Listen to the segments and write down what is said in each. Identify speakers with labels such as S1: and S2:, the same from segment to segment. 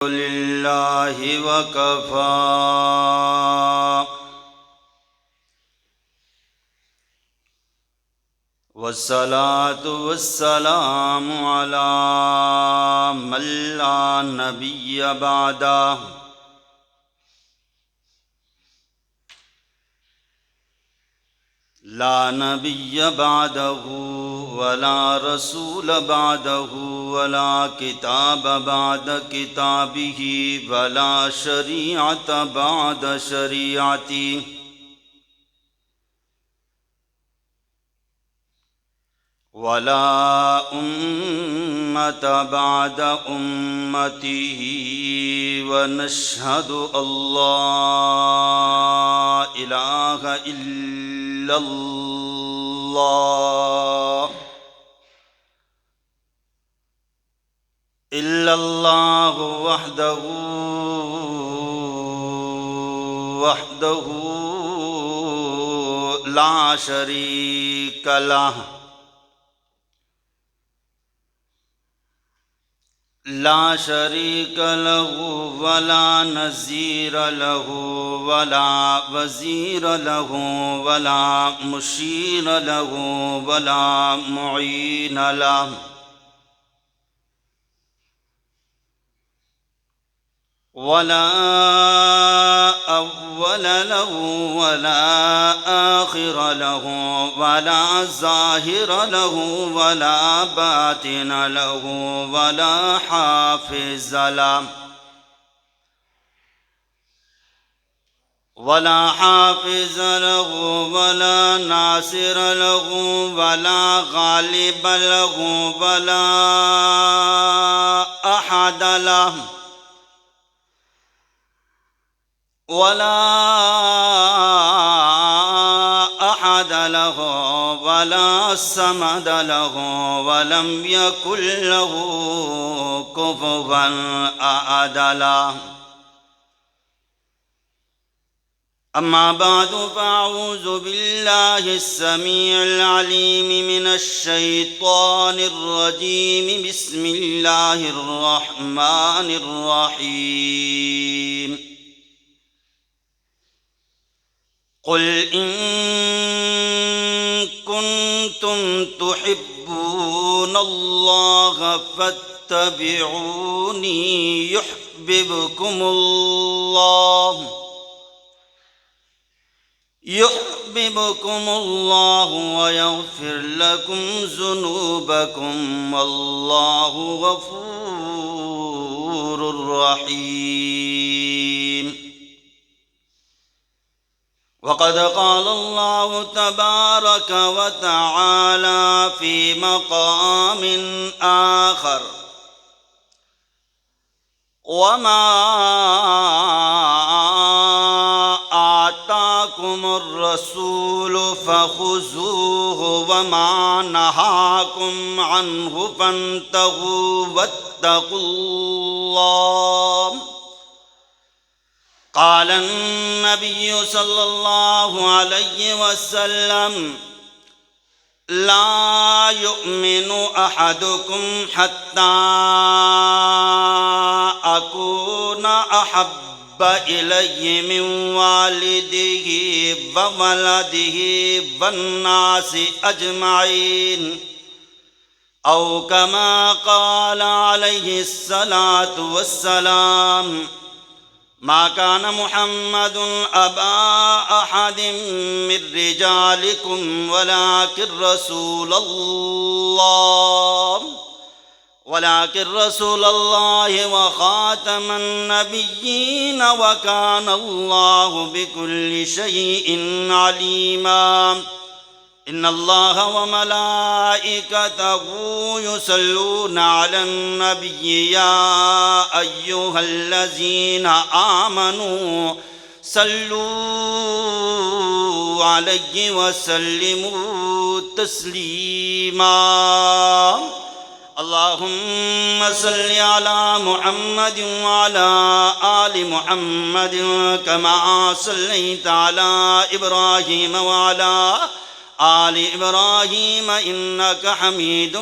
S1: لله وكفى والصلاة والسلام على من لا نبي بعده لا نبي بعده ولا رسول بعده ولا كتاب بعد كتابه ولا شريعة بعد شريعته ولا أمة بعد أمته ونشهد أن لا إله إلا الله وحده لا شريك له ولا نظير له ولا وزير له ولا مشير له ولا معين له ولا أول له ولا آخر له ولا ظاهر له ولا باطن له ولا حافظ له ولا ناصر له ولا غالب له ولا أحد له ولا صمد له ولم يكن له كفوا أحد له. أما بعد فأعوذ بالله السميع العليم من الشيطان الرجيم. بسم الله الرحمن الرحيم. قل إن كنتم تحبون الله فاتبعوني يحببكم الله ويغفر لكم ذنوبكم والله غفور رحيم. وقد قال الله تبارك وتعالى في مقام آخر: وما آتاكم الرسول فخذوه وما نهاكم عنه فانتهوا واتقوا الله. قال النبي صلى الله عليه وسلم: لا يؤمن أحدكم حتى أكون أحب إليه من والده وولده والناس أجمعين، أو كما قال عليه الصلاة والسلام: ما كان محمد أبا أحد من رجالكم ولكن رسول الله وخاتم النبيين وكان الله بكل شيء عليما. إن الله وملائكته يصلون على النبي يا أيها الذين آمنوا صلوا عليه وسلموا تسليما. اللهم صل على محمد وعلى آل محمد كما صليت على إبراهيم وعلى آل إبراهيم إنك حميد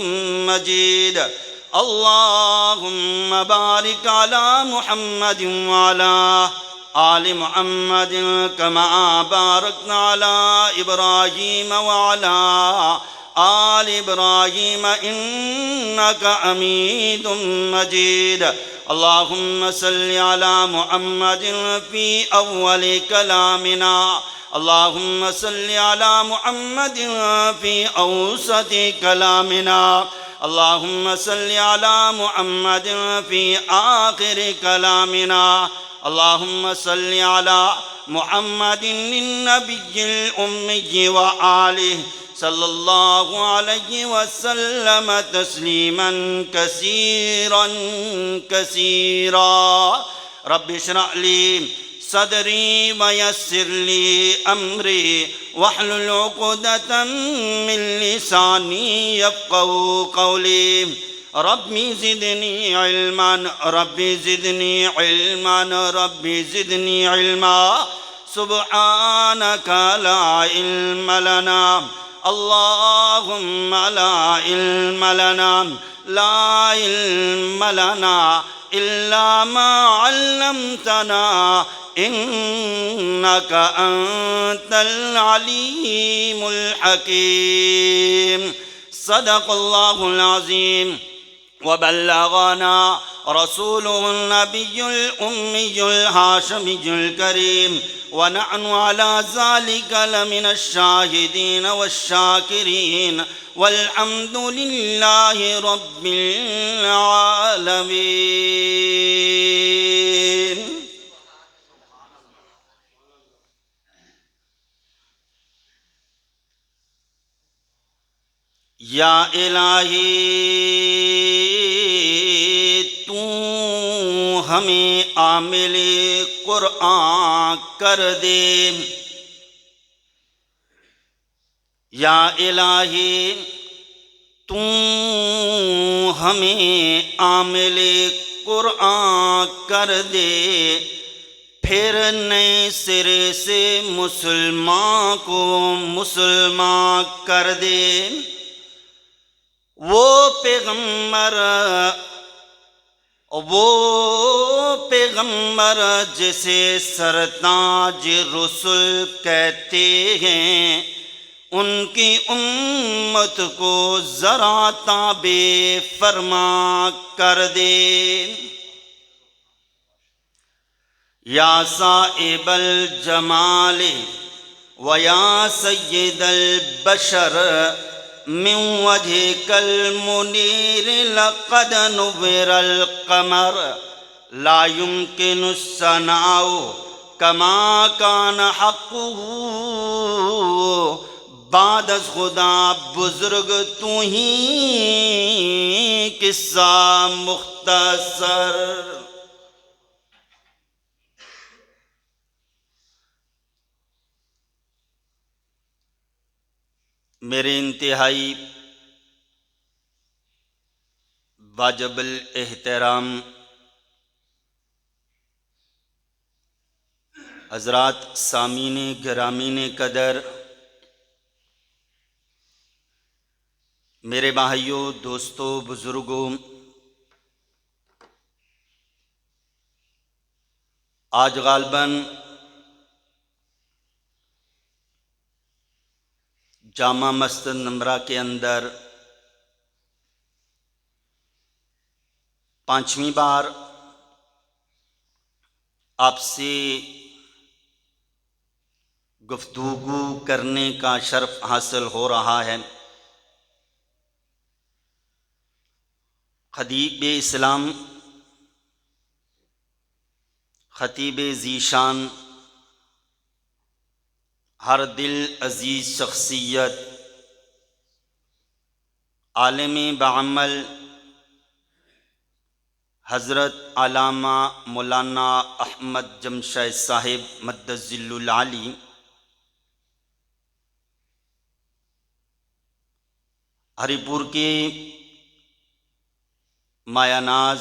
S1: مجيد. اللهم بارك على محمد وعلى آل محمد كما باركنا على إبراهيم وعلى آل إبراهيم إنك حميد مجيد. اللهم صل على محمد في أول كلامنا، اللهم صل على محمد في أوسط كلامنا، اللهم صل على محمد في آخر كلامنا، اللهم صل على محمد النبي الأمي وآله صلى الله عليه وسلم تسليما كثيرا كثيرا. رب اشرح لي صدري ويسر لي أمري واحلل عقدة من لساني يفقهوا قولي. ربي زدني علما، ربي زدني علما، ربي زدني علما. سبحانك لا علم لنا، اللهم لا علم لنا، لا علم لنا إلا ما علمتنا إنك أنت العليم الحكيم. صدق الله العظيم وبلغنا رسوله النبي الأمي الهاشمي الكريم، ونحن على ذلك لمن الشاهدين والشاكرين، والحمد لله رب العالمين. یا الہی تو ہمیں عامل قرآن کر دے، یا الہی تو ہمیں عامل قرآن کر دے، پھر نئے سرے سے مسلمان کو مسلمان کر دے. وہ پیغمبر جسے سرتاج رسل کہتے ہیں، ان کی امت کو ذرا تابع فرما کر دے. یا صاحب الجمال و یا سید البشر من وجهك المنير لقد نور القمر، لا يمكن الثناء كما كان حقه. بعد از خدا بزرگ تو ہی قصہ مختصر. میرے انتہائی واجب الاحترام حضرات، سامعین گرامین قدر، میرے بھائیوں، دوستوں، بزرگوں، آج غالباً جامع مسجد نمرہ کے اندر 5ویں بار آپ سے گفتگو کرنے کا شرف حاصل ہو رہا ہے. خطیب اسلام، خطیب ذیشان، ہر دل عزیز شخصیت، عالم بعمل حضرت علامہ مولانا احمد جمشید صاحب مد الظل العالی، ہری پور کے مایہ ناز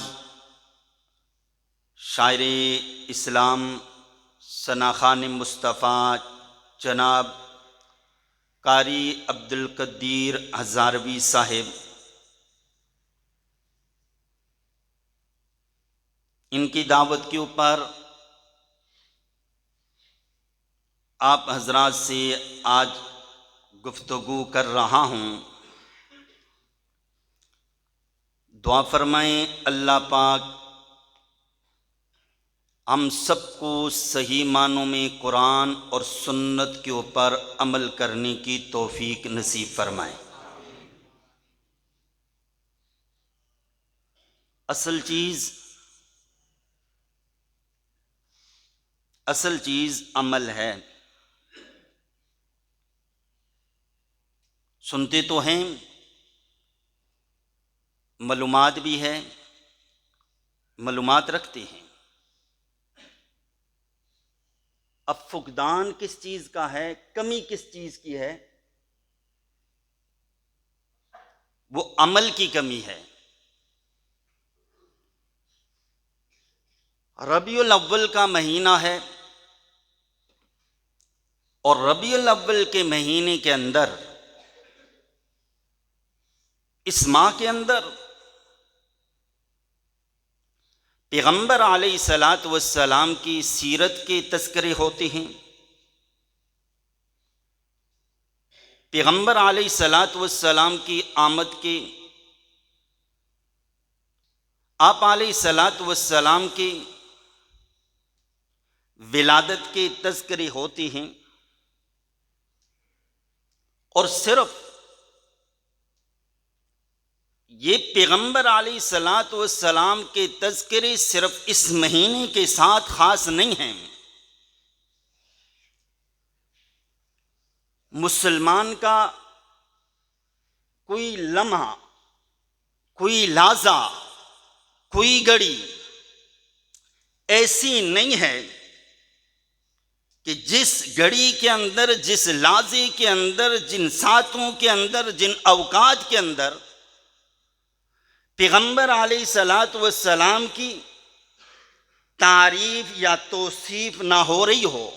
S1: شاعر اسلام ثناخان مصطفیٰ جناب قاری عبدالقدیر ہزاروی صاحب، ان کی دعوت کے اوپر آپ حضرات سے آج گفتگو کر رہا ہوں۔ دعا فرمائیں اللہ پاک ہم سب کو صحیح معنوں میں قرآن اور سنت کے اوپر عمل کرنے کی توفیق نصیب فرمائے۔ اصل چیز عمل ہے۔ سنتے تو ہیں، معلومات بھی ہے، معلومات رکھتے ہیں، اب فقدان کس چیز کا ہے، کمی کس چیز کی ہے؟ وہ عمل کی کمی ہے۔ ربیع الاول کا مہینہ ہے، اور ربیع الاول کے مہینے کے اندر، اس ماہ کے اندر پیغمبر علیہ الصلاۃ والسلام کی سیرت کے تذکرے ہوتے ہیں۔ پیغمبر علیہ الصلاۃ والسلام کی آمد کے، آپ علیہ الصلاۃ والسلام کی ولادت کے تذکرے ہوتے ہیں، اور صرف یہ پیغمبر علیہ الصلاۃ والسلام کے تذکرے صرف اس مہینے کے ساتھ خاص نہیں ہیں۔ مسلمان کا کوئی لمحہ، کوئی لحظہ، کوئی گھڑی ایسی نہیں ہے کہ جس گھڑی کے اندر، جس لحظے کے اندر، جن ساعتوں کے اندر، جن اوقات کے اندر پیغمبر علیہ الصلاۃ والسلام کی تعریف یا توصیف نہ ہو رہی ہو۔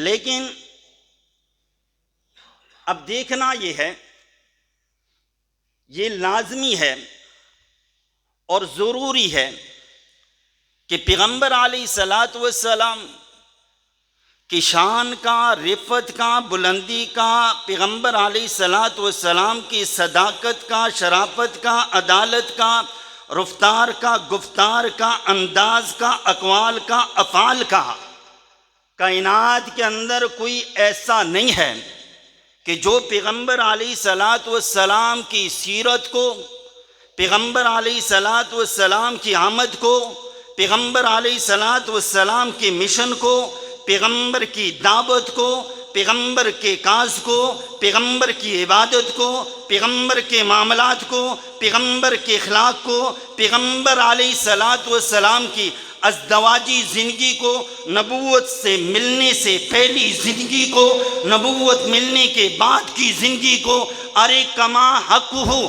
S1: لیکن اب دیکھنا یہ ہے، یہ لازمی ہے اور ضروری ہے کہ پیغمبر علیہ الصلاۃ والسلام کی شان کا، رفعت کا، بلندی کا، پیغمبر علیہ الصلاۃ والسلام کی صداقت کا، شرافت کا، عدالت کا، رفتار کا، گفتار کا، انداز کا، اقوال کا، افعال کا، کائنات کے اندر کوئی ایسا نہیں ہے کہ جو پیغمبر علیہ الصلاۃ والسلام کی سیرت کو، پیغمبر علیہ الصلاۃ والسلام کی آمد کو، پیغمبر علیہ الصلاۃ والسلام کے مشن کو، پیغمبر کی دعوت کو، پیغمبر کے کاز کو، پیغمبر کی عبادت کو، پیغمبر کے معاملات کو، پیغمبر کے اخلاق کو، پیغمبر علیہ الصلاۃ والسلام کی ازدواجی زندگی کو، نبوت سے ملنے سے پہلی زندگی کو، نبوت ملنے کے بعد کی زندگی کو، ارے کما حق ہو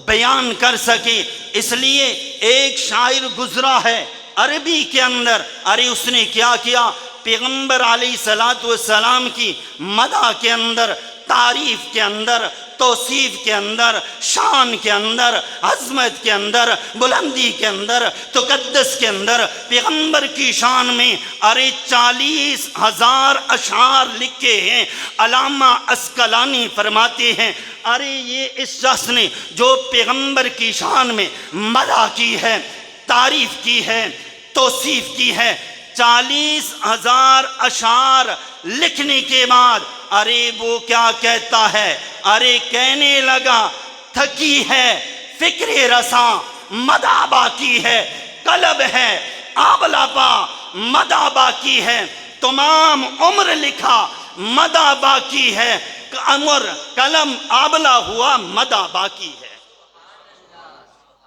S1: بیان کر سکے۔ اس لیے ایک شاعر گزرا ہے عربی کے اندر، ارے اس نے کیا کیا، پیغمبر علیہ الصلاۃ والسلام کی مدح کے اندر، تعریف کے اندر، توصیف کے اندر، شان کے اندر، عظمت کے اندر، بلندی کے اندر، تقدس کے اندر، پیغمبر کی شان میں ارے 40,000 اشعار لکھے ہیں۔ علامہ عسقلانی فرماتے ہیں، ارے یہ اس شخص نے جو پیغمبر کی شان میں مدح کی ہے، تعریف کی ہے، توصیف کی ہے، 40,000 اشعار لکھنے کے بعد ارے وہ کیا کہتا ہے، ارے کہنے لگا تھکی ہے فکر رساں مدح باقی ہے، قلب ہے آبلہ پا مدح باقی ہے، تمام عمر لکھا مدح باقی ہے، عمر قلم آبلہ ہوا مدح باقی ہے۔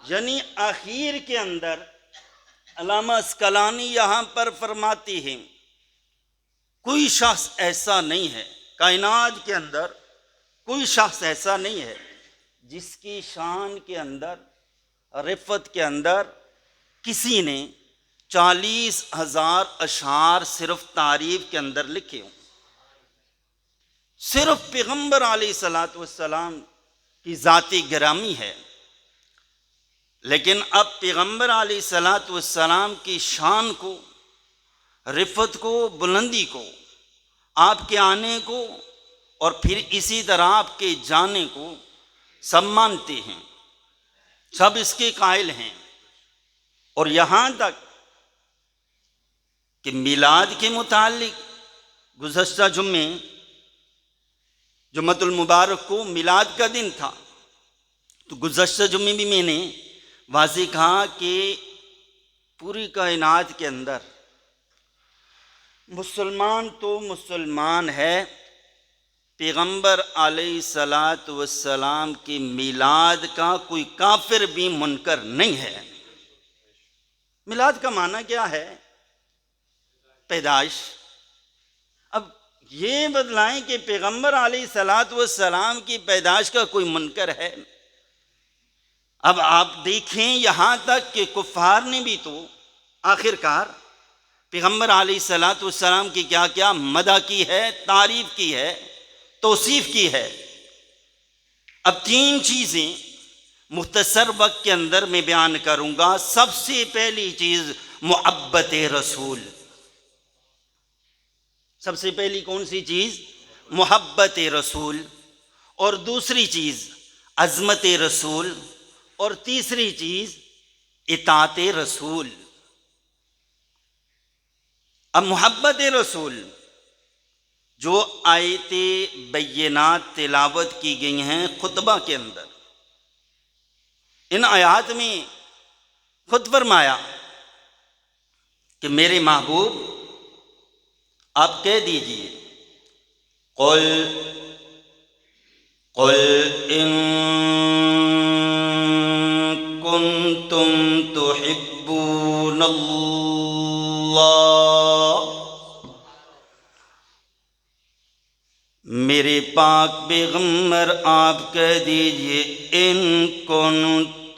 S1: یعنی آخر کے اندر علامہ عسقلانی یہاں پر فرماتی ہیں، کوئی شخص ایسا نہیں ہے کائنات کے اندر، کوئی شخص ایسا نہیں ہے جس کی شان کے اندر، رفعت کے اندر کسی نے 40,000 اشعار صرف تعریف کے اندر لکھے ہوں۔ صرف پیغمبر علیہ الصلاۃ والسلام کی ذاتی گرامی ہے۔ لیکن اب پیغمبر علیہ الصلاۃ والسلام کی شان کو، رفت کو، بلندی کو، آپ کے آنے کو اور پھر اسی طرح آپ کے جانے کو سب مانتے ہیں، سب اس کے قائل ہیں۔ اور یہاں تک کہ میلاد کے متعلق گزشتہ جمعۃ المبارک کو میلاد کا دن تھا، تو گزشتہ جمعے بھی میں نے واضح کہا کہ پوری کائنات کے اندر مسلمان تو مسلمان ہے، پیغمبر علیہ الصلاۃ والسلام کی میلاد کا کوئی کافر بھی منکر نہیں ہے۔ میلاد کا معنی کیا ہے؟ پیدائش۔ اب یہ بدلائیں کہ پیغمبر علیہ الصلاۃ والسلام کی پیدائش کا کوئی منکر ہے۔ اب آپ دیکھیں یہاں تک کہ کفار نے بھی تو آخرکار پیغمبر علیہ الصلاۃ والسلام کی کیا کیا مدح کی ہے، تعریف کی ہے، توصیف کی ہے۔ اب 3 چیزیں مختصر وقت کے اندر میں بیان کروں گا۔ سب سے پہلی چیز محبت رسول۔ سب سے پہلی کون سی چیز؟ محبت رسول۔ اور دوسری چیز عظمت رسول، اور تیسری چیز اطاعت رسول۔ اب محبت رسول، جو آیت بینات تلاوت کی گئی ہیں خطبہ کے اندر، ان آیات میں خود فرمایا کہ میرے محبوب آپ کہہ دیجئے قل ان کنتم تحبون اللہ، میرے پاک پیغمبر آپ کہہ دیجئے ان کنتم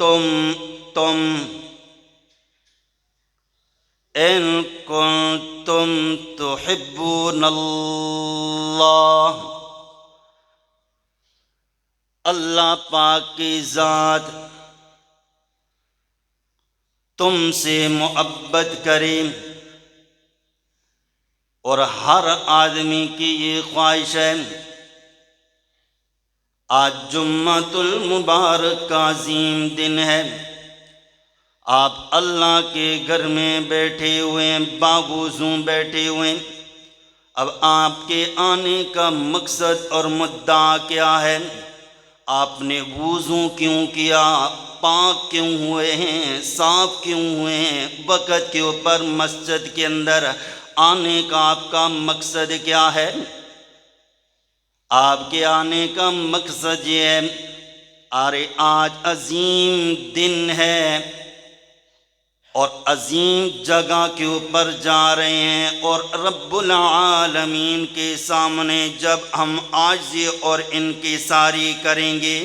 S1: تحبون اللہ، اللہ پاک کی ذات تم سے محبت کرے۔ اور ہر آدمی کی یہ خواہش ہے۔ آج جمعۃ المبارک کا عظیم دن ہے، آپ اللہ کے گھر میں بیٹھے ہوئے، باوضو بیٹھے ہوئے۔ اب آپ کے آنے کا مقصد اور مدعا کیا ہے؟ آپ نے وضو کیوں کیا؟ پاک کیوں ہوئے ہیں؟ صاف کیوں ہوئے ہیں؟ وقت کے اوپر مسجد کے اندر آنے کا آپ کا مقصد کیا ہے؟ آپ کے آنے کا مقصد یہ ہے، ارے آج عظیم دن ہے اور عظیم جگہ کے اوپر جا رہے ہیں، اور رب العالمین کے سامنے جب ہم عاجزی اور انکساری کریں گے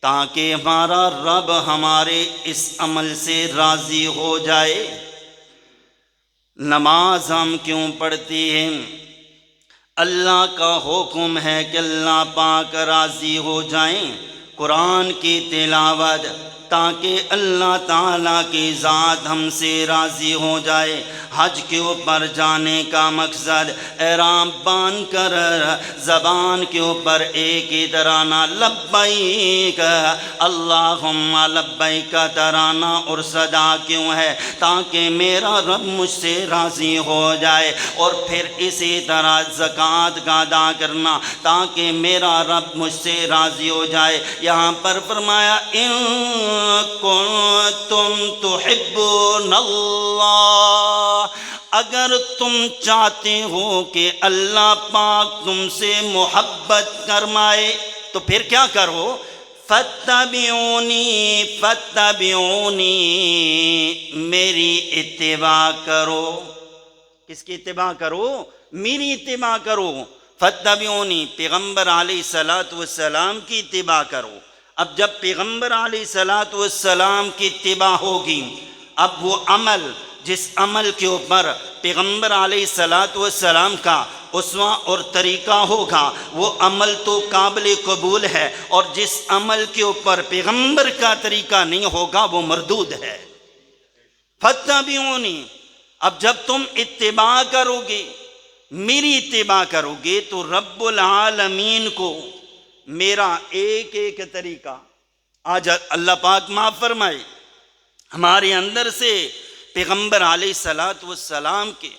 S1: تاکہ ہمارا رب ہمارے اس عمل سے راضی ہو جائے۔ نماز ہم کیوں پڑھتے ہیں؟ اللہ کا حکم ہے کہ اللہ پاک راضی ہو جائیں۔ قرآن کی تلاوت تاکہ اللہ تعالیٰ کی ذات ہم سے راضی ہو جائے۔ حج کے اوپر جانے کا مقصد احرام باندھ کر زبان کے اوپر ایک ہی ترانہ لبیک اللہم لبیک کا ترانہ اور صدا کیوں ہے؟ تاکہ میرا رب مجھ سے راضی ہو جائے۔ اور پھر اسی طرح زکوٰۃ کا ادا کرنا تاکہ میرا رب مجھ سے راضی ہو جائے۔ یہاں پر فرمایا ان کنتم تحبون اللہ، اگر تم چاہتے ہو کہ اللہ پاک تم سے محبت فرمائے تو پھر کیا کرو؟ فاتبعونی میری اتباع کرو۔ کس کی اتباع کرو؟ میری اتباع کرو۔ فاتبعونی، پیغمبر علیہ الصلاۃ والسلام کی اتباع کرو۔ اب جب پیغمبر علیہ الصلاۃ والسلام کی اتباع ہوگی، اب وہ عمل، جس عمل کے اوپر پیغمبر علیہ الصلاۃ والسلام کا اسوہ اور طریقہ ہوگا، وہ عمل تو قابل قبول ہے، اور جس عمل کے اوپر پیغمبر کا طریقہ نہیں ہوگا وہ مردود ہے۔ فاتبعونی، اب جب تم اتباع کرو گے، میری اتباع کرو گے، تو رب العالمین کو میرا ایک ایک طریقہ، آج اللہ پاک معاف فرمائے، ہمارے اندر سے پیغمبر علیہ السلام کے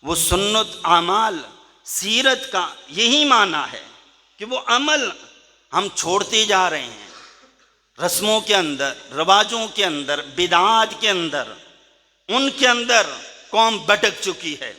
S1: وہ سنت اعمال سیرت کا یہی معنی ہے کہ وہ عمل ہم چھوڑتے جا رہے ہیں، رسموں کے اندر، رواجوں کے اندر، بدعات کے اندر، ان کے اندر قوم بھٹک چکی ہے،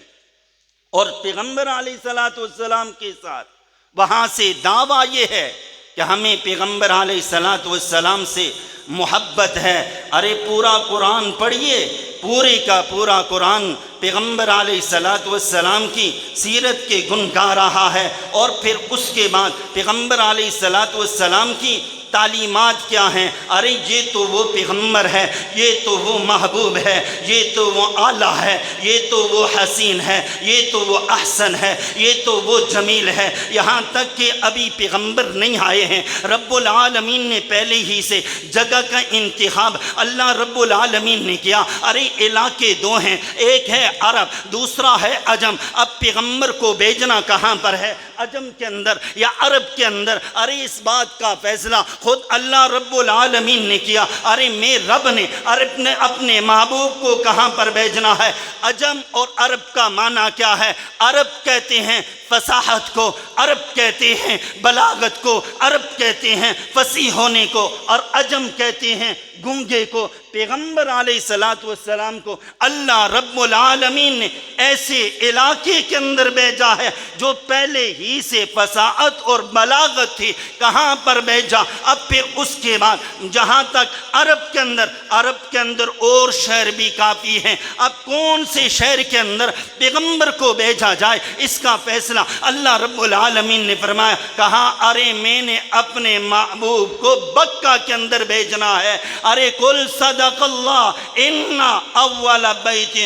S1: اور پیغمبر علیہ السلام کے ساتھ وہاں سے دعویٰ یہ ہے کہ ہمیں پیغمبر علیہ السلام سے محبت ہے۔ ارے پورا قرآن پڑھیے، پورے کا پورا قرآن پیغمبر علیہ السلام کی سیرت کے گن گا رہا ہے، اور پھر اس کے بعد پیغمبر علیہ السلام کی تعلیمات کیا ہیں؟ ارے یہ تو وہ پیغمبر ہے، یہ تو وہ محبوب ہے، یہ تو وہ اعلیٰ ہے، یہ تو وہ حسین ہے، یہ تو وہ احسن ہے، یہ تو وہ جمیل ہے، یہاں تک کہ ابھی پیغمبر نہیں آئے ہیں، رب العالمین نے پہلے ہی سے جگہ کا انتخاب اللہ رب العالمین نے کیا۔ ارے علاقے دو ہیں، ایک ہے عرب، دوسرا ہے عجم، اب پیغمبر کو بھیجنا کہاں پر ہے؟ عجم کے اندر یا عرب کے اندر؟ ارے اس بات کا فیصلہ خود اللہ رب العالمین نے کیا۔ ارے میں رب نے عرب نے اپنے محبوب کو کہاں پر بھیجنا ہے؟ عجم اور عرب کا معنی کیا ہے؟ عرب کہتے ہیں فصاحت کو، عرب کہتے ہیں بلاغت کو، عرب کہتے ہیں فصیح ہونے کو، اور عجم کہتے ہیں گونگے کو۔ پیغمبر علیہ السلام کو اللہ رب العالمین نے ایسے علاقے کے اندر بھیجا ہے جو پہلے ہی سے فصاحت اور بلاغت تھی، کہاں پر بھیجا؟ اب پھر اس کے بعد جہاں تک عرب کے اندر اور شہر بھی کافی ہیں، اب کون سے شہر کے اندر پیغمبر کو بھیجا جائے، اس کا فیصلہ اللہ رب العالمین نے فرمایا، کہا ارے میں نے اپنے محبوب کو بکہ کے اندر بھیجنا ہے۔ ارے کل صدق اللہ ان اول بیت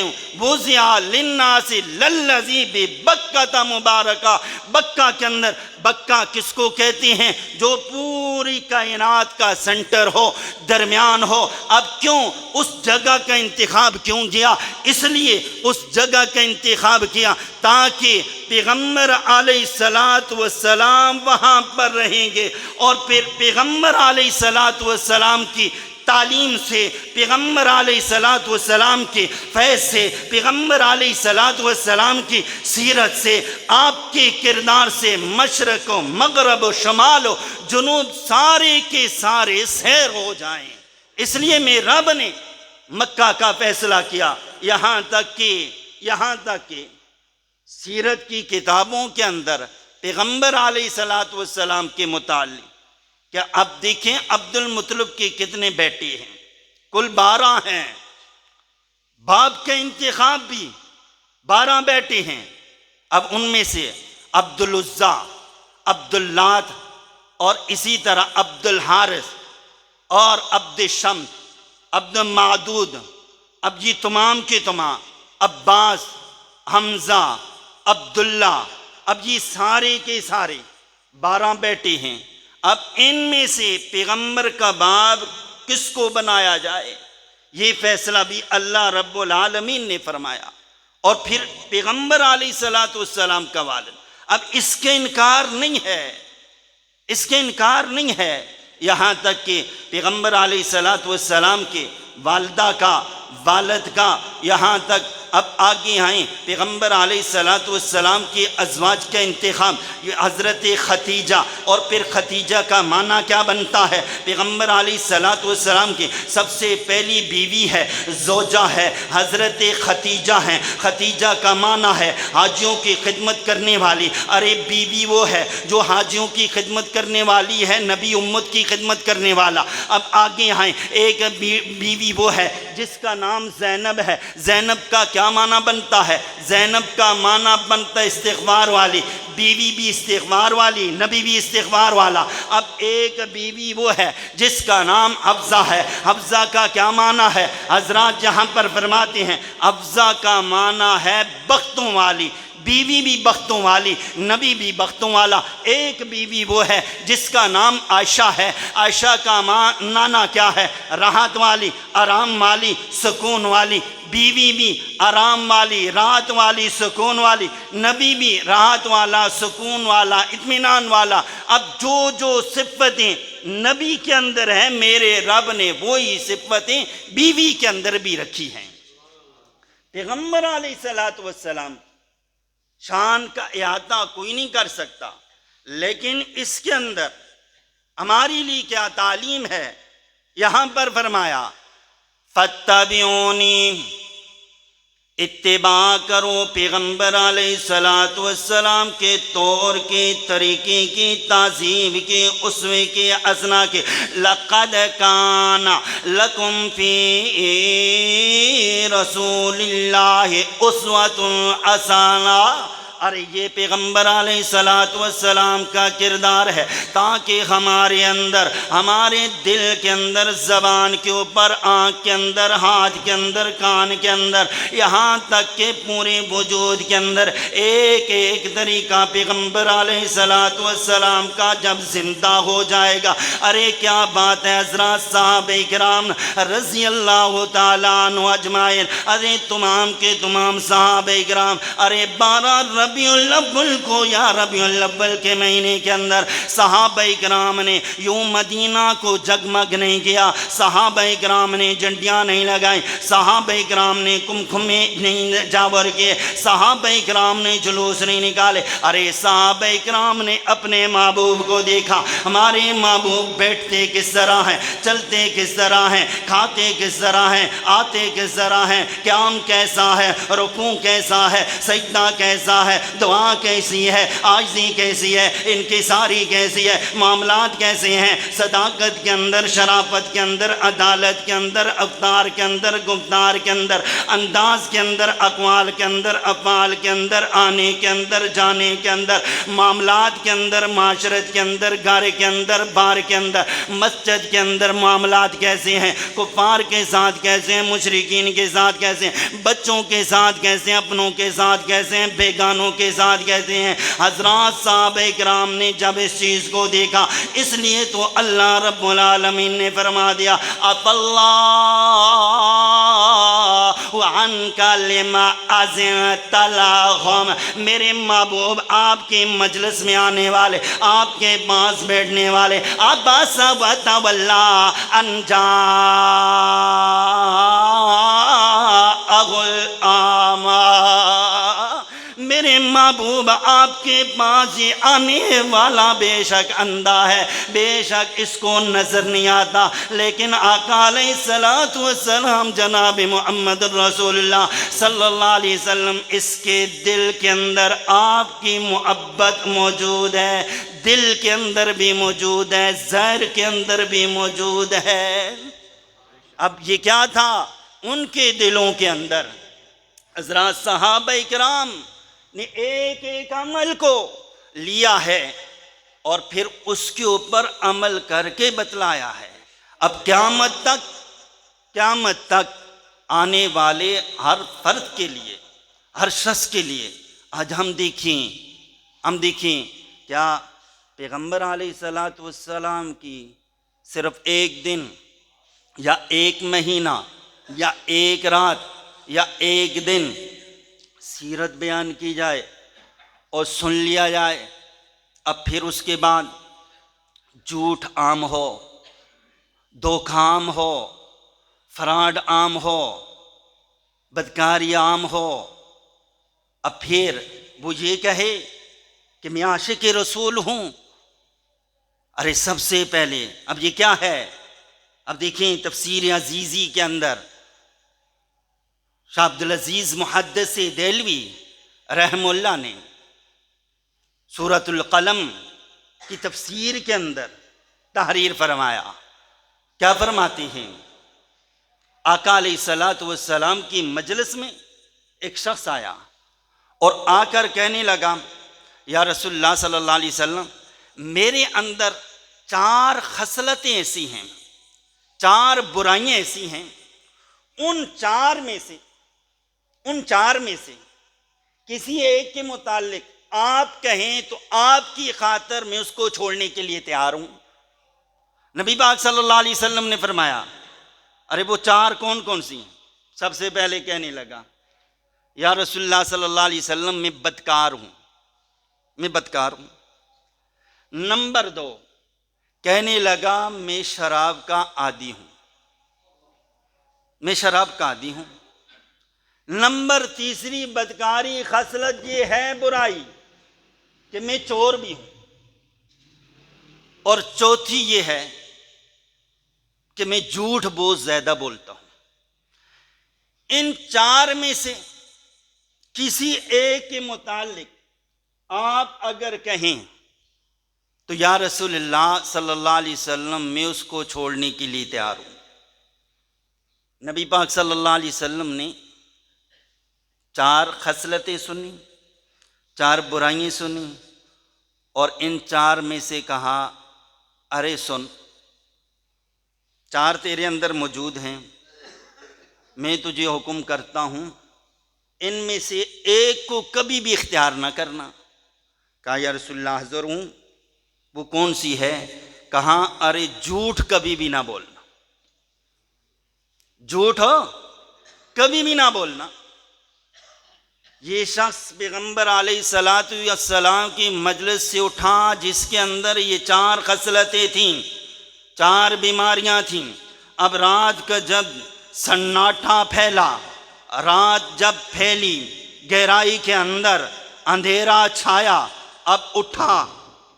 S1: وضع للناس للذی ببکہ مبارکہ، بکہ کے اندر، بکہ کس کو کہتے ہیں؟ جو پوری کائنات کا سنٹر ہو، درمیان ہو۔ اب کیوں اس جگہ کا انتخاب کیوں کیا؟ اس لیے اس جگہ کا انتخاب کیا تاکہ پیغمبر علیہ السلام وہاں پر رہیں گے، اور پھر پیغمبر علیہ السلام کی تعلیم سے، پیغمبر علیہ السلام کے فیض سے، پیغمبر علیہ السلام کی سیرت سے، آپ کے کردار سے مشرق و مغرب و شمال و جنوب سارے کے سارے سیر ہو جائیں۔ اس لیے میں رب نے مکہ کا فیصلہ کیا، یہاں تک کہ سیرت کی کتابوں کے اندر پیغمبر علیہ السلام کے متعلق کیا اب دیکھیں عبد المطلب کے کتنے بیٹے ہیں؟ کل 12 ہیں، باپ کا انتخاب بھی 12 بیٹے ہیں۔ اب ان میں سے عبد العزیٰ، عبد اللات، اور اسی طرح عبد الحارث اور عبد الشمس، عبد المعدود، اب یہ تمام کے تمام، عباس، حمزہ، عبداللہ، اب یہ سارے کے سارے 12 بیٹے ہیں۔ اب ان میں سے پیغمبر کا باپ کس کو بنایا جائے، یہ فیصلہ بھی اللہ رب العالمین نے فرمایا، اور پھر پیغمبر علیہ السلام کا والد۔ اب اس کے انکار نہیں ہے، یہاں تک کہ پیغمبر علیہ السلام کے والدہ کا، والد کا، یہاں تک اب آگے آئیں پیغمبر علیہ السلام کی ازواج کا انتخاب، یہ حضرت ختیجہ، اور پھر ختیجہ کا معنی کیا بنتا ہے؟ پیغمبر علیہ السلام کی سب سے پہلی بیوی ہے، زوجہ ہے، حضرت ختیجہ ہیں۔ ختیجہ کا معنی ہے حاجیوں کی خدمت کرنے والی۔ ارے بیوی وہ ہے جو حاجیوں کی خدمت کرنے والی ہے، نبی امت کی خدمت کرنے والا۔ اب آگے آئیں، ایک بیوی وہ ہے جس کا نام زینب ہے۔ زینب کا کیا معنی بنتا ہے؟ زینب کا معنی بنتا ہے استغفار والی، بیوی بھی استغفار والی، نبی بھی استغفار والا۔ اب ایک بیوی وہ ہے جس کا نام حفصہ ہے۔ حفصہ کا کیا معنی ہے؟ حضرات جہاں پر فرماتے ہیں حفصہ کا معنی ہے بختوں والی، بیوی بھی بختوں والی، نبی بھی بختوں والا۔ ایک بیوی وہ ہے جس کا نام عائشہ ہے۔ عائشہ کا نانا کیا ہے؟ راحت والی، آرام والی، سکون والی۔ بیوی بھی آرام والی، راحت والی، سکون والی، نبی بھی راحت والا، سکون والا، اطمینان والا۔ اب جو جو صفتیں نبی کے اندر ہیں، میرے رب نے وہی صفتیں بیوی کے اندر بھی رکھی ہیں۔ پیغمبر علیہ السلام شان کا احاطہ کوئی نہیں کر سکتا، لیکن اس کے اندر ہمارے لیے کیا تعلیم ہے؟ یہاں پر فرمایا فَاتَّبِعُونِی، اتباع کرو پیغمبر علیہ السلام کے طور کے، طریقے کے، تہذیب کے، اسوے کے، اسنا کے۔ لَقَدْ كَانَ لَكُمْ فِي رَسُولِ اللَّهِ أُسْوَةٌ حَسَنَةٌ۔ ارے یہ پیغمبر علیہ السلام کا کردار ہے، تاکہ ہمارے اندر، ہمارے دل کے اندر، زبان کے اوپر، آنکھ کے اندر، ہاتھ کے اندر، کان کے اندر، یہاں تک کہ پورے وجود کے اندر ایک ایک طریقہ پیغمبر علیہ السلام کا جب زندہ ہو جائے گا۔ ارے کیا بات ہے حضرات، صحابہ کرام رضی اللہ تعالیٰ عنہ اجمعین، ارے تمام کے تمام صحابہ کرام، ارے 12 ربیع الاول کو، یا ربیع الاول کے مہینے کے اندر صحابہ کرام نے یوں مدینہ کو جگمگ نہیں کیا، صحابہ کرام نے جھنڈیاں نہیں لگائیں، صحابہ کرام نے کمکمے نہیں جاور کیے، صحابہ کرام نے جلوس نہیں نکالے۔ ارے صحابہ کرام نے اپنے محبوب کو دیکھا۔ ہمارے محبوب بیٹھتے کس طرح ہیں، چلتے کس طرح ہیں، کھاتے کس طرح ہیں، آتے کس طرح ہیں، قیام کیسا ہے، رکوع کیسا ہے، سجدہ کیسا ہے، دعا کیسی ہے، عاجزی کیسی ہے، انکساری کیسی ہے، معاملات کیسے ہیں، صداقت کے اندر، شرافت کے اندر، عدالت کے اندر، افطار کے اندر، گفتار کے اندر، انداز کے اندر، اقوال کے اندر، افعال کے اندر، آنے کے اندر، جانے کے اندر، معاملات کے اندر، معاشرت کے اندر، گھر کے اندر، بار کے اندر، مسجد کے اندر معاملات کیسے ہیں، کفار کے ساتھ کیسے ہیں، مشرکین کے ساتھ کیسے ہیں، بچوں کے ساتھ کیسے ہیں، اپنوں کے ساتھ کیسے ہیں، بیگانوں کے ساتھ کیسے ہیں۔ حضرات صحابہ کرام نے جب اس چیز کو دیکھا، اس لیے تو اللہ رب العالمین نے فرما دیا عَفَا اللَّهُ عَنْكَ لِمَا أَذِنْتَ لَهُمْ۔ میرے محبوب آپ کے مجلس میں آنے والے، آپ کے پاس بیٹھنے والے، عَبَسَ وَتَوَلَّىٰ أَن جَاءَهُ الْأَعْمَىٰ۔ میرے محبوب آپ کے پاس یہ آنے والا بے شک اندھا ہے، بے شک اس کو نظر نہیں آتا، لیکن آقا علیہ السلام جناب محمد رسول اللہ صلی اللہ علیہ وسلم، اس کے دل کے اندر آپ کی محبت موجود ہے، دل کے اندر بھی موجود ہے، ظاہر کے اندر بھی موجود ہے۔ اب یہ کیا تھا ان کے دلوں کے اندر؟ حضرات صحابہ کرام نے ایک ایک عمل کو لیا ہے اور پھر اس کے اوپر عمل کر کے بتلایا ہے۔ اب قیامت تک آنے والے ہر فرد کے لیے، ہر شخص کے لیے، آج ہم دیکھیں کیا پیغمبر علیہ السلام کی صرف ایک دن یا ایک مہینہ یا ایک رات یا ایک دن سیرت بیان کی جائے اور سن لیا جائے، اب پھر اس کے بعد جھوٹ عام ہو، دھوکہ عام ہو، فراڈ عام ہو، بدکاری عام ہو، اب پھر وہ یہ کہے کہ میں عاشق رسول ہوں؟ ارے سب سے پہلے اب یہ کیا ہے؟ اب دیکھیں تفسیر عزیزی کے اندر شاہ عبدالعزیز محدث دہلوی رحم اللہ نے سورۃ القلم کی تفسیر کے اندر تحریر فرمایا۔ کیا فرماتے ہیں؟ آقا علیہ السلام کی مجلس میں ایک شخص آیا اور آ کر کہنے لگا، یا رسول اللہ صلی اللہ علیہ وسلم، میرے اندر 4 خصلتیں ایسی ہیں، 4 برائیاں ایسی ہیں، ان چار میں سے کسی ایک کے متعلق آپ کہیں تو آپ کی خاطر میں اس کو چھوڑنے کے لیے تیار ہوں۔ نبی پاک صلی اللہ علیہ وسلم نے فرمایا ارے وہ چار کون کون سی ہیں؟ سب سے پہلے کہنے لگا یا رسول اللہ صلی اللہ علیہ وسلم میں بدکار ہوں، میں بدکار ہوں۔ نمبر 2 کہنے لگا میں شراب کا عادی ہوں، میں شراب کا عادی ہوں۔ نمبر 3 بدکاری خصلت یہ ہے برائی کہ میں چور بھی ہوں، اور چوتھی یہ ہے کہ میں جھوٹ بہت زیادہ بولتا ہوں۔ ان 4 میں سے کسی ایک کے متعلق آپ اگر کہیں تو یا رسول اللہ صلی اللہ علیہ وسلم میں اس کو چھوڑنے کے لیے تیار ہوں۔ نبی پاک صلی اللہ علیہ وسلم نے 4 خصلتیں سنی، 4 برائیاں سنی، اور ان 4 میں سے کہا ارے سن، 4 تیرے اندر موجود ہیں، میں تجھے حکم کرتا ہوں ان میں سے ایک کو کبھی بھی اختیار نہ کرنا۔ کہا یا رسول اللہ حاضر ہوں، وہ کون سی ہے؟ کہا ارے جھوٹ کبھی بھی نہ بولنا، جھوٹ ہو کبھی بھی نہ بولنا۔ یہ شخص پیغمبر علیہ السلام کی مجلس سے اٹھا جس کے اندر یہ 4 خصلتیں تھیں، 4 بیماریاں تھیں۔ اب رات کا جب سناٹا پھیلا، رات جب پھیلی، گہرائی کے اندر اندھیرا چھایا، اب اٹھا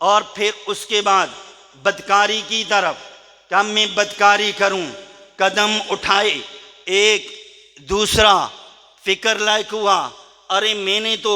S1: اور پھر اس کے بعد بدکاری کی طرف کہ اب میں بدکاری کروں، قدم اٹھائے، ایک دوسرا فکر لائق ہوا ارے میں نے تو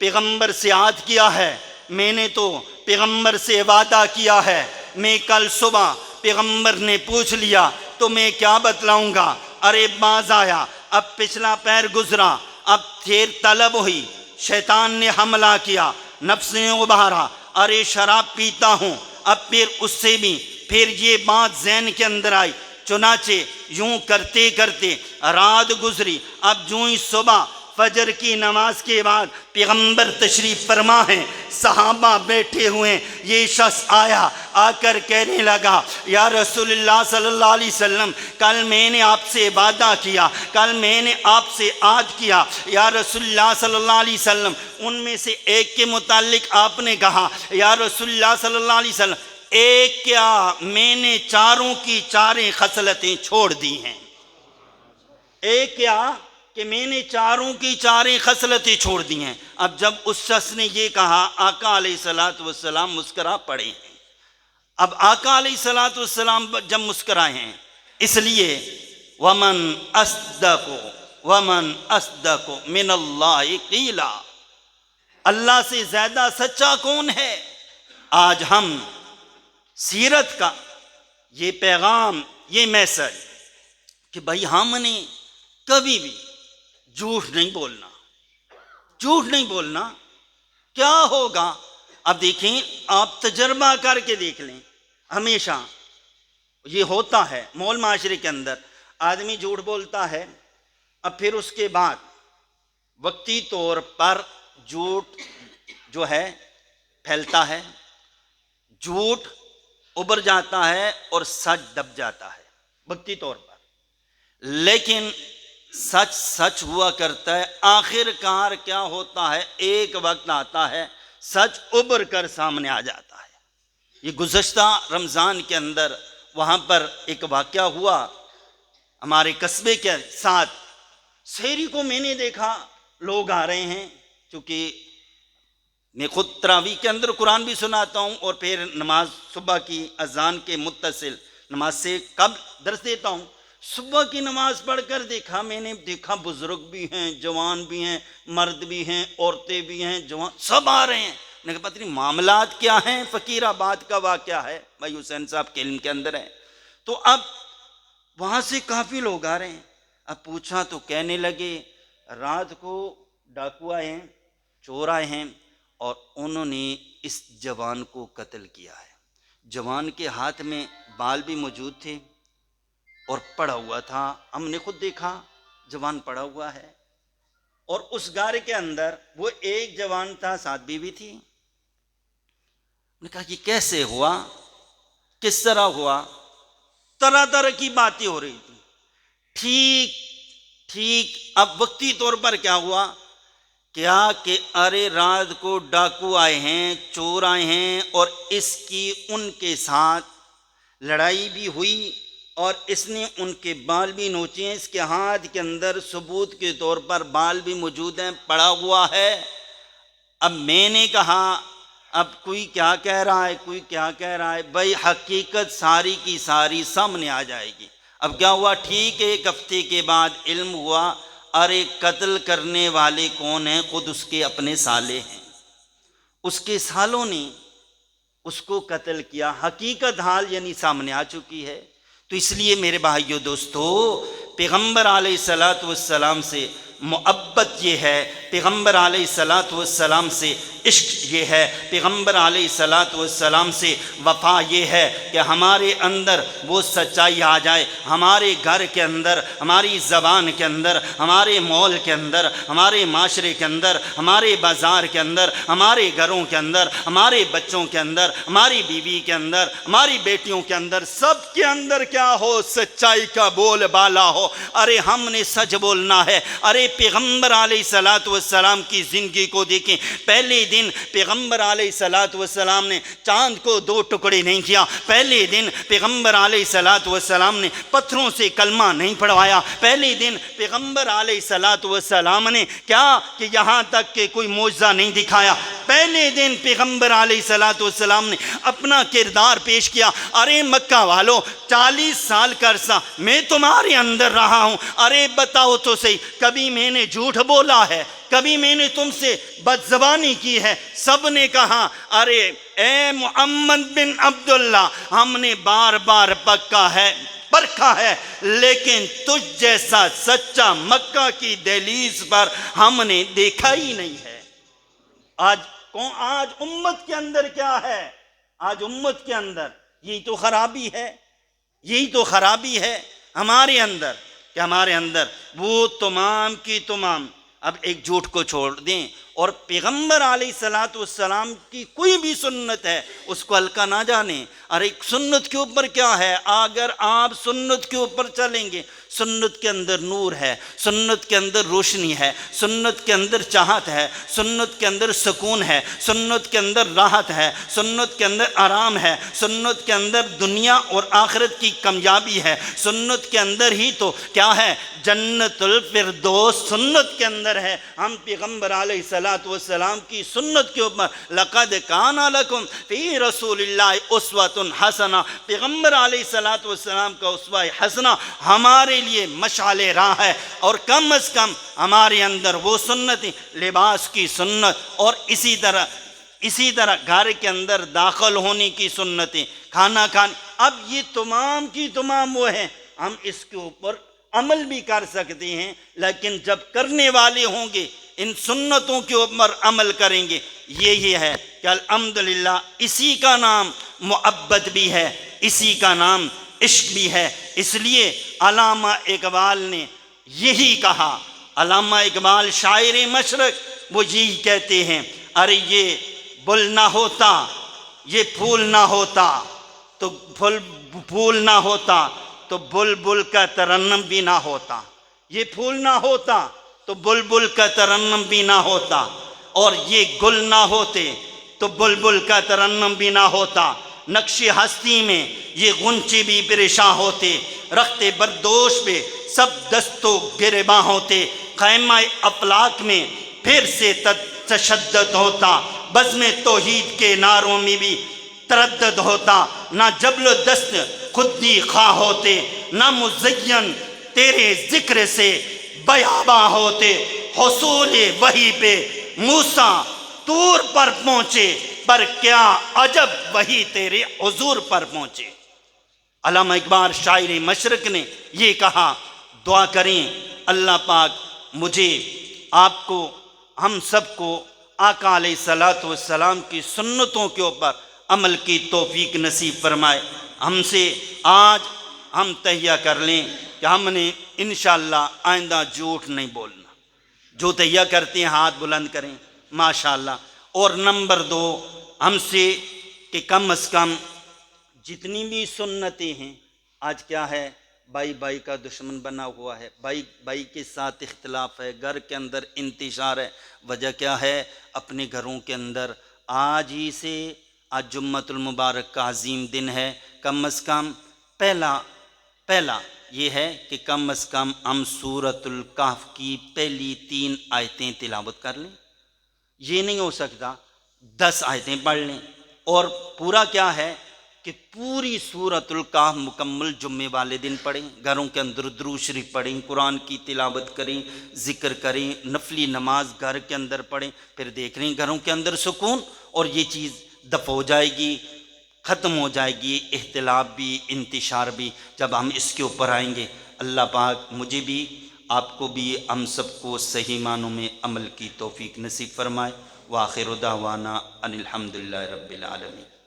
S1: پیغمبر سے عہد کیا ہے، میں نے تو پیغمبر سے وعدہ کیا ہے، میں کل صبح پیغمبر نے پوچھ لیا تو میں کیا بتلاؤں گا۔ ارے باز آیا، اب پچھلا پیر گزرا، اب پھر طلب ہوئی، شیطان نے حملہ کیا، نفس نے ابھارا ارے شراب پیتا ہوں، اب پھر اس سے بھی پھر یہ بات ذہن کے اندر آئی، چنانچہ یوں کرتے کرتے رات گزری۔ اب جو ہی صبح فجر کی نماز کے بعد پیغمبر تشریف فرما ہیں، صحابہ بیٹھے ہوئے، یہ شخص آیا، آ کر کہنے لگا یا رسول اللہ صلی اللہ علیہ وسلم کل میں نے آپ سے وعدہ کیا، کل میں نے آپ سے عہد کیا یا رسول اللہ صلی اللہ علیہ وسلم، ان میں سے ایک کے متعلق آپ نے کہا یا رسول اللہ صلی اللہ علیہ وسلم ایک کیا، میں نے 4 کی 4 خصلتیں چھوڑ دی ہیں۔ ایک کیا کہ میں نے 4 کی 4 خصلتیں چھوڑ دی ہیں۔ اب جب اس شخص نے یہ کہا آقا علیہ السلام مسکرا پڑے ہیں۔ اب آقا علیہ السلام جب مسکرائے ہیں، اس لیے وَمَنْ أَصْدَقُ مِنَ اللَّهِ قِيلًا، اللہ سے زیادہ سچا کون ہے؟ آج ہم سیرت کا یہ پیغام، یہ میسج کہ بھائی ہم نے کبھی بھی جھوٹ نہیں بولنا، جھوٹ نہیں بولنا۔ کیا ہوگا؟ اب دیکھیں، آپ تجربہ کر کے دیکھ لیں، ہمیشہ یہ ہوتا ہے مول معاشرے کے اندر، آدمی جھوٹ بولتا ہے، اب پھر اس کے بعد وقتی طور پر جھوٹ جو ہے پھیلتا ہے، جھوٹ ابھر جاتا ہے اور سچ دب جاتا ہے وقتی طور پر، لیکن سچ سچ ہوا کرتا ہے۔ آخر کار کیا ہوتا ہے؟ ایک وقت آتا ہے سچ ابھر کر سامنے آ جاتا ہے۔ یہ گزشتہ رمضان کے اندر وہاں پر ایک واقعہ ہوا ہمارے قصبے کے ساتھ، سحری کو میں نے دیکھا لوگ آ رہے ہیں، چونکہ میں خود تراویح کے اندر قرآن بھی سناتا ہوں اور پھر نماز صبح کی اذان کے متصل نماز سے قبل درس دیتا ہوں۔ صبح کی نماز پڑھ کر دیکھا، میں نے دیکھا بزرگ بھی ہیں، جوان بھی ہیں، مرد بھی ہیں، عورتیں بھی ہیں، جوان سب آ رہے ہیں۔ میں نے کہا پتہ نہیں معاملات کیا ہیں، فقیر آباد کا واقعہ ہے، بھائی حسین صاحب کے علم کے اندر ہے۔ تو اب وہاں سے کافی لوگ آ رہے ہیں، اب پوچھا تو کہنے لگے رات کو ڈاکو آئے ہیں، چور آئے ہیں اور انہوں نے اس جوان کو قتل کیا ہے۔ جوان کے ہاتھ میں بال بھی موجود تھے اور پڑا ہوا تھا، ہم نے خود دیکھا جوان پڑا ہوا ہے، اور اس گھر کے اندر وہ ایک جوان تھا، 7 بیوی تھی۔ انہوں نے کہا یہ کیسے ہوا، کس طرح ہوا؟ طرح طرح کی باتیں ہو رہی تھی۔ ٹھیک اب وقتی طور پر کیا ہوا، کیا کہ ارے رات کو ڈاکو آئے ہیں، چور آئے ہیں، اور اس کی ان کے ساتھ لڑائی بھی ہوئی اور اس نے ان کے بال بھی نوچے ہیں، اس کے ہاتھ کے اندر ثبوت کے طور پر بال بھی موجود ہیں، پڑا ہوا ہے۔ اب میں نے کہا اب کوئی کیا کہہ رہا ہے، کوئی کیا کہہ رہا ہے، بھائی حقیقت ساری کی ساری سامنے آ جائے گی۔ اب کیا ہوا، ٹھیک 1 ہفتے کے بعد علم ہوا، ارے قتل کرنے والے کون ہیں، خود اس کے اپنے سالے ہیں، اس کے سالوں نے اس کو قتل کیا۔ حقیقت حال یعنی سامنے آ چکی ہے۔ تو اس لیے میرے بھائیو دوستو، پیغمبر علیہ السلام سے محبت یہ ہے، پیغمبر علیہ السلام سے عشق یہ ہے، پیغمبر علیہ السلام سے وفا یہ ہے کہ ہمارے اندر وہ سچائی آ جائے، ہمارے گھر کے اندر، ہماری زبان کے اندر، ہمارے مال کے اندر، ہمارے معاشرے کے اندر، ہمارے بازار کے اندر، ہمارے گھروں کے اندر، ہمارے بچوں کے اندر، ہماری بیوی کے اندر، ہماری بیٹیوں کے اندر، سب کے اندر کیا ہو، سچائی کا بول بالا ہو۔ ارے ہم نے سچ بولنا ہے۔ ارے پیغمبر علیہ السلام کی زندگی کو دیکھیں، پہلے دن پیغمبر علیہ السلام نے چاند کو 2 ٹکڑے نہیں کیا، پہلے دن پیغمبر علیہ السلام نے پتھروں سے کلمہ نہیں پڑھوایا، پہلے دن پیغمبر علیہ السلام نے کیا کہ یہاں تک کہ کوئی معجزہ نہیں دکھایا، پہلے دن پیغمبر علیہ السلام نے اپنا کردار پیش کیا۔ ارے مکہ والو، 40 سال کا عرصہ میں تمہارے اندر رہا ہوں، ارے بتاؤ تو صحیح، کبھی میں نے جھوٹ بولا ہے، کبھی میں نے تم سے بد زبانی کی ہے؟ سب نے کہا ارے اے محمد بن عبداللہ، ہم نے بار بار پرکھا ہے، لیکن تجھ جیسا سچا مکہ کی دہلیز پر ہم نے دیکھا ہی نہیں ہے۔ آج امت کے اندر کیا ہے؟ آج امت کے اندر یہی تو خرابی ہے، یہی تو خرابی ہے ہمارے اندر، کہ ہمارے اندر وہ تمام کی تمام، اب ایک جھوٹ کو چھوڑ دیں اور پیغمبر علیہ السلام کی کوئی بھی سنت ہے اس کو ہلکا نہ جانیں۔ ارے سنت کے اوپر کیا ہے، اگر آپ سنت کے اوپر چلیں گے، سنت کے اندر نور ہے، سنت کے اندر روشنی ہے، سنت کے اندر چاہت ہے، سنت کے اندر سکون ہے، سنت کے اندر راحت ہے، سنت کے اندر آرام ہے، سنت کے اندر دنیا اور آخرت کی کامیابی ہے، سنت کے اندر ہی تو کیا ہے، جنت الفردوس سنت کے اندر ہے۔ ہم پیغمبر علیہ السلام کی سنت کے اوپر لقد کان لکم فی رسول اللہ اسوۃ حسنہ، پیغمبر علیہ السلام کا اسوہ حسنہ ہمارے لیے مشعل راہ ہے، اور کم از کم ہمارے اندر وہ سنتیں، لباس کی سنت، اور اسی طرح گھر کے اندر داخل ہونے کی سنتیں، کھانا کھانے، اب یہ تمام کی تمام وہ ہیں، ہم اس کے اوپر عمل بھی کر سکتے ہیں، لیکن جب کرنے والے ہوں گے ان سنتوں کے اوپر عمل کریں گے۔ یہی ہے کہ الحمدللہ اسی کا نام محبت بھی ہے، اسی کا نام عشق بھی ہے۔ اس لیے علامہ اقبال نے یہی کہا، علامہ اقبال شاعر مشرق، وہ یہی کہتے ہیں، ارے یہ بل نہ ہوتا، یہ پھول نہ ہوتا تو پھول نہ ہوتا تو بلبل کا ترنم بھی نہ ہوتا، یہ پھول نہ ہوتا تو بلبل کا ترنم بھی نہ ہوتا، اور یہ گل نہ ہوتے تو بلبل کا ترنم بھی نہ ہوتا، نقش ہستی میں یہ غنچے بھی پریشاں ہوتے، رخت بردوش پہ سب دست و گریباں ہوتے، خیمہ افلاک میں پھر سے تشدد ہوتا، بزم توحید کے نعروں میں بھی تردد ہوتا، نہ جبل و دست خودی خواہ ہوتے، نہ مزین تیرے ذکر سے بیاباں ہوتے، حصول وحی پہ موسیٰ طور پر پہنچے، پر کیا عجب وہی تیرے حضور پر پہنچے۔ علامہ اقبال شاعر مشرق نے یہ کہا۔ دعا کریں اللہ پاک مجھے، آپ کو، ہم سب کو آقا علیہ السلام کی سنتوں کے اوپر عمل کی توفیق نصیب فرمائے۔ ہم سے آج ہم تہیہ کر لیں کہ ہم نے انشاءاللہ آئندہ جھوٹ نہیں بولنا، جو تہیا کرتے ہیں ہاتھ بلند کریں ماشاءاللہ۔ اور نمبر 2 ہم سے کہ کم از کم جتنی بھی سنتیں ہیں، آج کیا ہے، بھائی بھائی کا دشمن بنا ہوا ہے، بھائی بھائی کے ساتھ اختلاف ہے، گھر کے اندر انتشار ہے۔ وجہ کیا ہے؟ اپنے گھروں کے اندر آج ہی سے، آج جمعۃ المبارک کا عظیم دن ہے، کم از کم پہلا یہ ہے کہ کم از کم ہم سورۃ الکہف کی پہلی 3 آیتیں تلاوت کر لیں۔ یہ نہیں ہو سکتا 10 آیتیں پڑھ لیں۔ اور پورا کیا ہے کہ پوری سورۃ الکہف مکمل جمعے والے دن پڑھیں، گھروں کے اندر درود شریف پڑھیں، قرآن کی تلاوت کریں، ذکر کریں، نفلی نماز گھر کے اندر پڑھیں، پھر دیکھ رہے ہیں گھروں کے اندر سکون، اور یہ چیز دفع ہو جائے گی، ختم ہو جائے گی، اختلاف بھی، انتشار بھی، جب ہم اس کے اوپر آئیں گے۔ اللہ پاک مجھے بھی، آپ کو بھی، ہم سب کو صحیح معنوں میں عمل کی توفیق نصیب فرمائے۔ وآخر دعوانا ان الحمد للہ رب العالمین۔